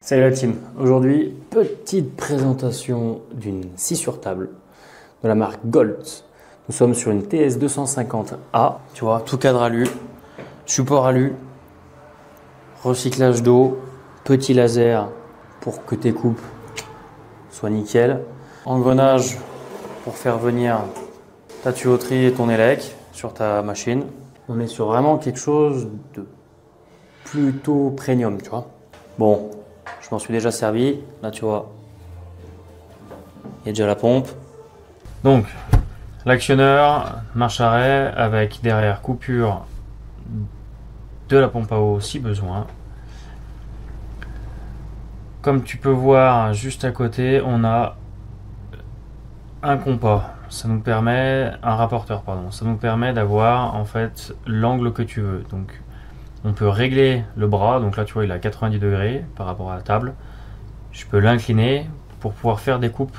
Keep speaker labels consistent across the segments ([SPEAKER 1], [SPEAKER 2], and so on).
[SPEAKER 1] Salut la team, aujourd'hui petite présentation d'une scie sur table de la marque Goltz. Nous sommes sur une TS 250A, tu vois, tout cadre alu, support alu, recyclage d'eau, petit laser pour que tes coupes soient nickel, engrenage pour faire venir ta tuyauterie et ton élec sur ta machine. On est sur vraiment quelque chose de plutôt premium, tu vois. Bon. Je m'en suis déjà servi, là tu vois, il y a déjà la pompe. Donc, l'actionneur, marche arrêt avec derrière coupure de la pompe à eau si besoin. Comme tu peux voir juste à côté, on a un compas, ça nous permet, un rapporteur pardon, ça nous permet d'avoir en fait l'angle que tu veux. Donc, on peut régler le bras, donc là tu vois il est à 90 degrés par rapport à la table. Je peux l'incliner pour pouvoir faire des coupes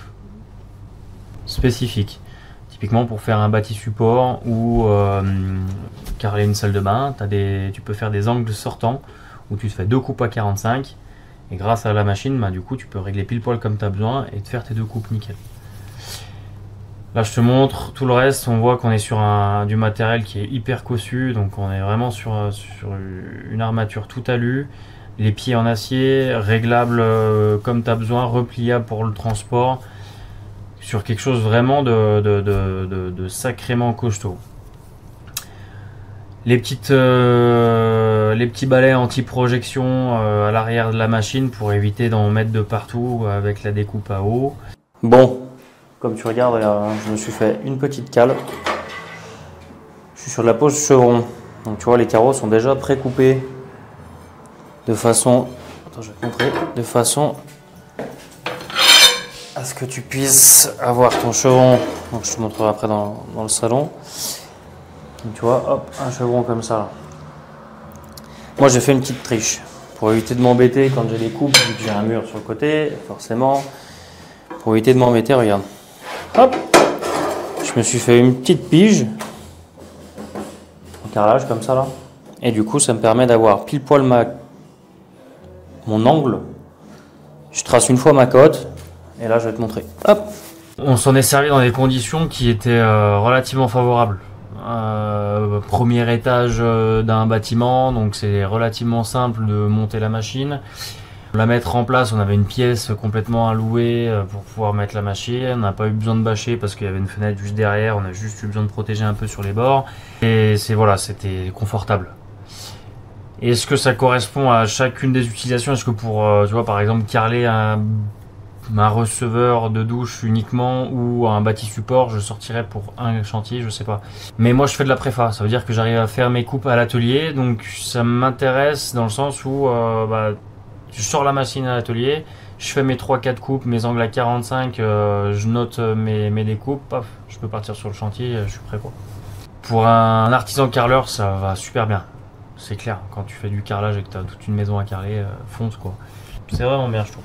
[SPEAKER 1] spécifiques. Typiquement pour faire un bâti support ou carreler une salle de bain, tu peux faire des angles sortants où tu te fais deux coupes à 45 et grâce à la machine, du coup tu peux régler pile poil comme tu as besoin et te faire tes deux coupes nickel. Là je te montre tout le reste, on voit qu'on est sur du matériel qui est hyper cossu, donc on est vraiment sur une armature tout alu, les pieds en acier, réglable comme tu as besoin, repliable pour le transport, sur quelque chose vraiment de sacrément costaud. Les petits balais anti-projection à l'arrière de la machine pour éviter d'en mettre de partout avec la découpe à eau. Bon. Comme tu regardes, je me suis fait une petite cale. Je suis sur la pose chevron. Donc tu vois, les carreaux sont déjà pré-coupés de façon, attends, je vais te montrer, de façon à ce que tu puisses avoir ton chevron. Donc je te montrerai après dans le salon. Donc tu vois, hop, un chevron comme ça. Là. Moi, j'ai fait une petite triche pour éviter de m'embêter quand j'ai des coupes, vu que j'ai un mur sur le côté, forcément. Pour éviter de m'embêter, regarde. Hop, je me suis fait une petite pige en carrelage comme ça là, et du coup ça me permet d'avoir pile poil mon angle. Je trace une fois ma cote et là je vais te montrer. Hop, on s'en est servi dans des conditions qui étaient relativement favorables. Premier étage d'un bâtiment, donc c'est relativement simple de monter la machine. La mettre en place, on avait une pièce complètement allouée pour pouvoir mettre la machine. On n'a pas eu besoin de bâcher parce qu'il y avait une fenêtre juste derrière. On a juste eu besoin de protéger un peu sur les bords. Et voilà, c'était confortable. Est-ce que ça correspond à chacune des utilisations? Est-ce que pour, tu vois, par exemple, carreler un receveur de douche uniquement ou un bâti support, je sortirais pour un chantier, je sais pas. Mais moi, je fais de la préfa. Ça veut dire que j'arrive à faire mes coupes à l'atelier. Donc, ça m'intéresse dans le sens où, je sors la machine à l'atelier, je fais mes 3-4 coupes, mes angles à 45, je note mes découpes, paf, je peux partir sur le chantier, je suis prêt quoi. Pour un artisan carreleur, ça va super bien. C'est clair, quand tu fais du carrelage et que tu as toute une maison à carreler, fonce quoi. C'est vraiment bien je trouve.